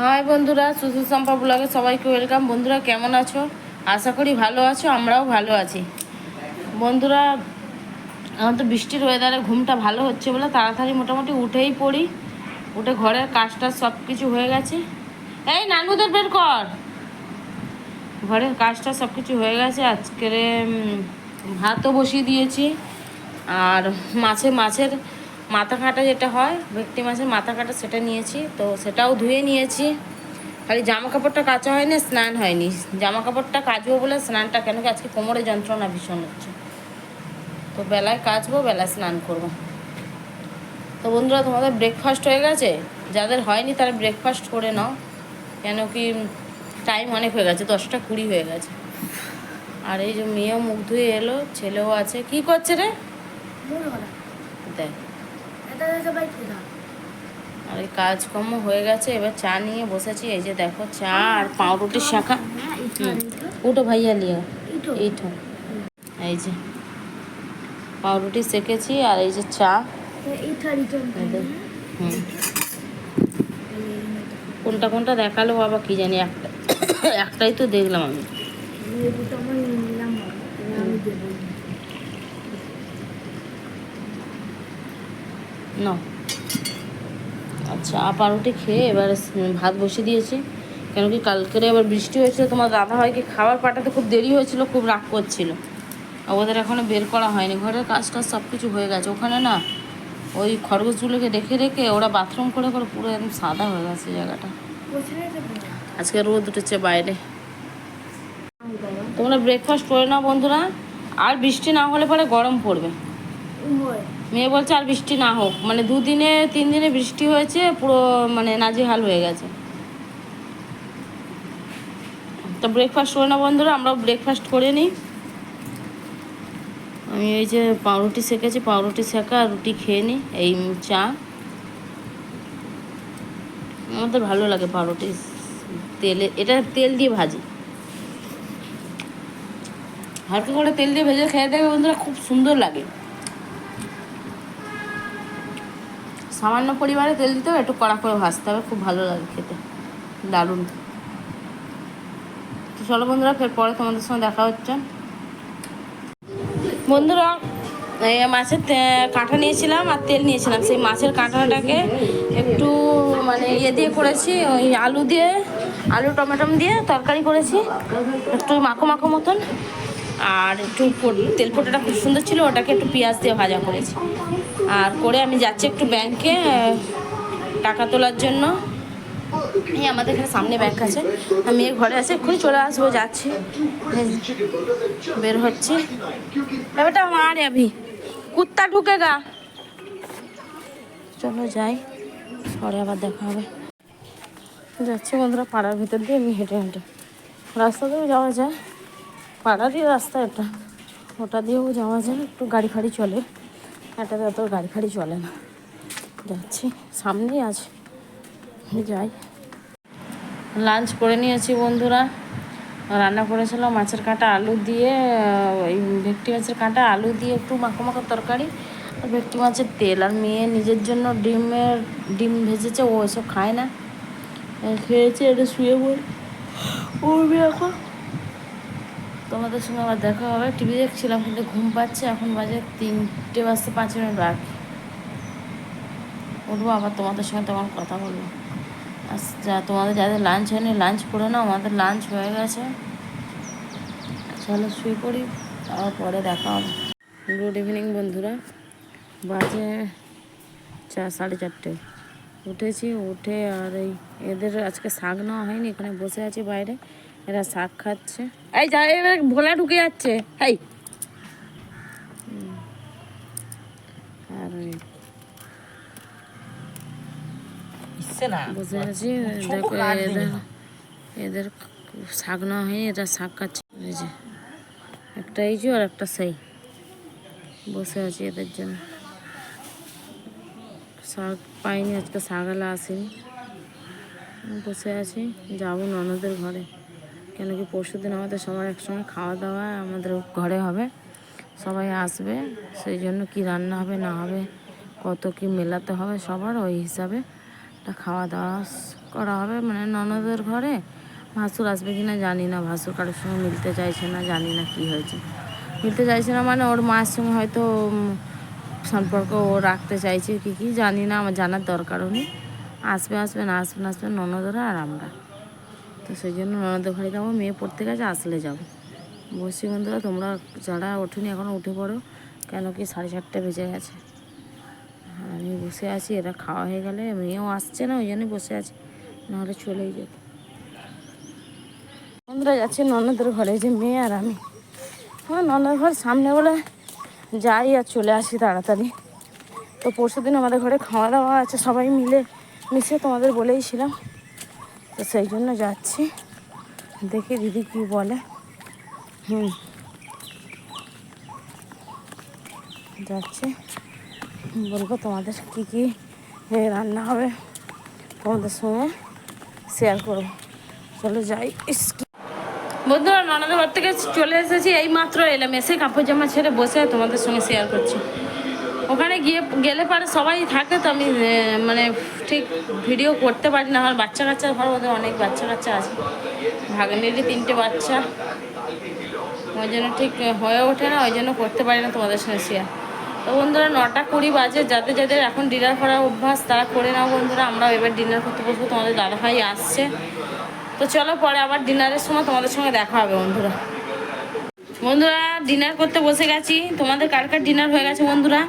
High বন্ধুরা, সুশীল ব্লগে সবাইকে ওয়েলকাম। বন্ধুরা কেমন আছো? আশা করি ভালো আছো, আমরাও ভালো আছি। বন্ধুরা, আমার তো বৃষ্টির ওয়েদারে ঘুমটা ভালো হচ্ছে বলে তাড়াতাড়ি মোটামুটি উঠেই পড়ি। উঠে ঘরের কাজটা সব কিছু হয়ে গেছে। এই নানুদের বের কর। ঘরের কাজটা সব কিছু হয়ে গেছে। আজকের ভাতও বসিয়ে দিয়েছি। আর মাছের মাথা কাটা যেটা হয়, ভেটকি মাছের মাথা কাটা, সেটা নিয়েছি, তো সেটাও ধুয়ে নিয়েছি। খালি জামা কাপড়টা কাচা হয়নি, স্নান হয়নি। জামা কাপড়টা কাচবো বলে স্নানটা, কেন কি আজকে কোমরে যন্ত্রণা ভীষণ হচ্ছে, তো বেলায় কাচবো, বেলায় স্নান করবো। তো বন্ধুরা, তোমাদের ব্রেকফাস্ট হয়ে গেছে? যাদের হয়নি তারা ব্রেকফাস্ট করে নাও, কেন কি টাইম অনেক হয়ে গেছে, 10টা 20 হয়ে গেছে। আর এই যে মেয়েও মুখ ধুয়ে এলো, ছেলেও আছে। কি করছে রে? দেখ, আর এই কাজকর্ম হয়ে গেছে, এবার চা নিয়ে বসেছি। এই যে দেখো, চা আর পাউরুটির শাখা। উঠো ভাইয়া লিয়া, এইঠো। এই যে পাউরুটি সেকেছি, আর এই যে চা। কোনটা কোনটা দেখালো বাবা, কি জানি। একটাই তো দেখলাম আমি। না, আচ্ছা, পাউরুটি খেয়ে এবার ভাত বসিয়ে দিয়েছি। কেন কি কালকেরে আবার বৃষ্টি হয়েছিল, তোমার দাদা ভাইকে খাবার পাঠাতে খুব দেরি হয়েছিল, খুব রাগ করছিল। ওদের এখনও বের করা হয়নি। ঘরের কাজটা সব কিছু হয়ে গেছে। ওখানে না ওই খরগোশগুলোকে রেখে রেখে ওরা বাথরুম করে করে পুরো একদম সাদা হয়ে গেছে জায়গাটা। আজকে রোদ উঠেছে বাইরে। তোমরা ব্রেকফাস্ট করে নাও বন্ধুরা। আর বৃষ্টি না হলে পরে গরম পড়বে। মেয়ে বলছে আর বৃষ্টি না হোক, মানে 2 দিনে 3 দিনে বৃষ্টি হয়েছে, পুরো মানে নাজেহাল হয়ে গেছে। তো ব্রেকফাস্ট করে না বন্ধুরা, আমরাও ব্রেকফাস্ট করে নিই। আমি এই যে পাউরুটি সেকেছি, পাউরুটি সেকা আর রুটি খেয়ে নিই। এই চা, আমাদের ভালো লাগে পাউরুটি তেলে, এটা তেল দিয়ে ভাজি, হালকা করে তেল দিয়ে ভেজে খেয়ে দেবে বন্ধুরা, খুব সুন্দর লাগে। সামান্য পরিমাণে তেল দিতে হবে, একটু কড়া করে ভাজতে হবে, খুব ভালো লাগে খেতে, দারুণ। তো চলো বন্ধুরা, ফের পরে তোমাদের সঙ্গে দেখা হচ্ছে। বন্ধুরা, মাছের কাঁটা নিয়েছিলাম আর তেল নিয়েছিলাম। সেই মাছের কাঁটাটাকে একটু মানে দিয়ে করেছি, ওই আলু টমেটো দিয়ে তরকারি করেছি, একটু মাখো মাখো মতন। আর একটু তেল পোটাটা খুব সুন্দর ছিল, ওটাকে একটু পেঁয়াজ দিয়ে ভাজা করেছি। আর করে আমি যাচ্ছি একটু ব্যাংকে টাকা তোলার জন্য। এই আমাদের এখানে সামনে ব্যাংক আছে, আমি ঘরে আছি, এক্ষুনি চলে আসবো, যাচ্ছি, বের হচ্ছি। এবারটা আমার আভি কুত্তা ঢুকে গা। চলো যাই, পরে আবার দেখা হবে। যাচ্ছি বন্ধুরা পাড়ার ভিতর দিয়ে, আমি হেঁটে হেঁটে, রাস্তা দিয়েও যাওয়া যায়, পাড়ারই রাস্তা এটা, ওটা দিয়েও যাওয়া যায়, একটু গাড়ি ফাড়ি চলে, এটাতে অত গাড়ি ফাড়ি চলে না। যাচ্ছি, সামনেই আছে, যাই। লাঞ্চ করে নিয়েছি বন্ধুরা। রান্না করেছিলাম মাছের কাঁটা আলু দিয়ে, ওই ভেটকি মাছের কাঁটা আলু দিয়ে একটু মাখো মাখো তরকারি, আর ভেটকি মাছের তেল। আর মেয়ে নিজের জন্য ডিম ভেজেছে, ও এসব খায় না, খেয়েছে, এটা শুয়ে উঠবে এখন। তোমাদের সঙ্গে আবার দেখা হবে। টিভি দেখছিলাম কিন্তু ঘুম পাচ্ছে, এখন বাজে 3টে বাজতে 5 মিনিট বাকি। উঠবো আবার, তোমাদের সঙ্গে তখন কথা বলবো। আচ্ছা, তোমাদের যাদের লাঞ্চ হয়নি লাঞ্চ করে নাও, আমাদের লাঞ্চ হয়ে গেছে। চলো শুয়ে পড়ি, আবার পরে দেখা হবে। গুড ইভিনিং বন্ধুরা, বাজে 4, 4:30 উঠেছি। উঠে আর এদের আজকে শাক নেওয়া হয়নি, এখানে বসে আছি বাইরে, এরা শাক খাচ্ছে। এই যা, এবার ভোলা ঢুকে যাচ্ছে। এই আর বসে আছি, দেখো এদের শাক নেওয়া হয়নি, এরা শাক খাচ্ছে। এই যে একটা এই যে, আর একটা সেই, বসে আছি এদের জন্য। শাক পাইনি আজকে, শাকওয়ালা আসেনি, বসে আছি। যাবো ননদের ঘরে, কেন কি পরশুদিন আমাদের সবার একসঙ্গে খাওয়া দাওয়া আমাদের ঘরে হবে, সবাই আসবে, সেই জন্য কি রান্না হবে না হবে, কত কি মেলাতে হবে সবার, ওই হিসাবে খাওয়া দাওয়া করা হবে, মানে ননদের ঘরে। ভাসুর আসবে কি না জানি না, ভাসুর কারোর সঙ্গে মিলতে চাইছে না, জানি না কি হয়েছে। মিলতে চাইছে না মানে ওর মায়ের সঙ্গে হয়তো সম্পর্ক ও রাখতে চাইছে কি জানি না, আমার জানার দরকারও নেই। আসবে না আসবে ননদরা আর আমরা। তো সেই জন্য ননদের ঘরে যাবো, মেয়ে পড়তে গেছে, আসলে যাবো। বসি বন্ধুরা, তোমরা যারা ওঠেনি এখনও উঠে পড়ো, কেন কি 4:30 বেজে গেছে। আমি বসে আছি, এরা খাওয়া হয়ে গেলে মেয়েও আসছে না, ওই জন্যই বসে আছি, নাহলে চলেই যেত। বন্ধুরা যাচ্ছি ননদের ঘরে, যে মেয়ে আর আমি। আমার ননদের ঘর সামনে বলে যাই আর চলে আসি তাড়াতাড়ি। তো পরশুদিন আমাদের ঘরে খাওয়া দাওয়া আছে, সবাই মিলে মিশে তোমাদের বলেইছিলাম। তো সেই জন্য যাচ্ছি, দেখি দিদি কি বলে। যাচ্ছি, বলবো তোমাদের কী রান্না হবে, তোমাদের সঙ্গে শেয়ার করবো। চলো যাই। বন্ধুরা ননদের ঘর থেকে চলে এসেছি, এই মাত্র এলাম, এসে কাপড় জামা ছেড়ে বসে তোমাদের সঙ্গে শেয়ার করছি। ওখানে গেলে পারে সবাই থাকে, তো আমি মানে ঠিক ভিডিও করতে পারি না। আমার বাচ্চা কাচ্চার ঘর, ওদের অনেক বাচ্চা কাচ্চা আছে, ভাগ্নেরই 3টে বাচ্চা, ওই জন্য ঠিক হয়ে ওঠে না, ওই জন্য করতে পারি না তোমাদের সঙ্গে শেয়ার। তো বন্ধুরা 9:20 বাজে, যাদের যাদের এখন ডিনার করার অভ্যাস তারা করে নাও বন্ধুরা। আমরাও এবার ডিনার করতে বসবো, তোমাদের দাদাভাই আসছে। তো চলো পরে আবার ডিনারের সময় তোমাদের সঙ্গে দেখা হবে বন্ধুরা। বন্ধুরা ডিনার করতে বসে গেছি, তোমাদের কার ডিনার হয়ে গেছে বন্ধুরা?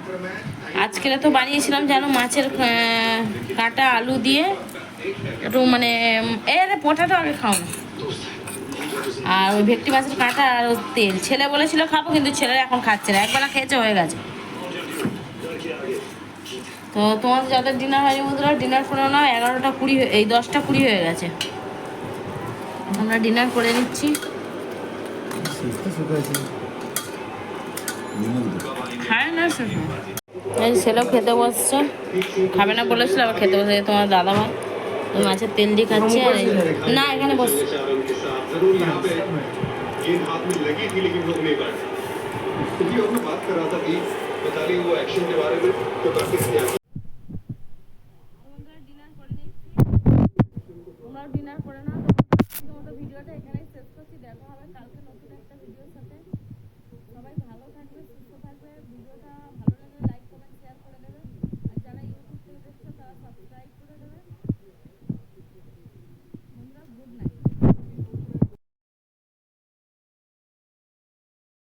আজকে তো বানিয়েছিলাম জানো, মাছের কাঁটা আলু দিয়ে একটু মানে পোটাটো আগে খাও না, আর ওই ভেটকি মাছের কাঁটা আর তেল। ছেলে বলেছিল খাবো, কিন্তু ছেলেরা এখন খাচ্ছে না, একবেলা খেয়েছে হয়ে গেছে। তো তোমাদের যাদের ডিনার হয়নি বন্ধুরা ডিনার করে নাও, 11:20 এই 10:20 হয়ে গেছে, আমরা ডিনার করে নিচ্ছি। খায় না এই ছেলেও খেতে বসছে, খাবে না বলেছিল, আবার খেতে বসে তোমার দাদা ভাই মাছের তেল দিয়ে খাচ্ছে। আর না এখানে বসছে,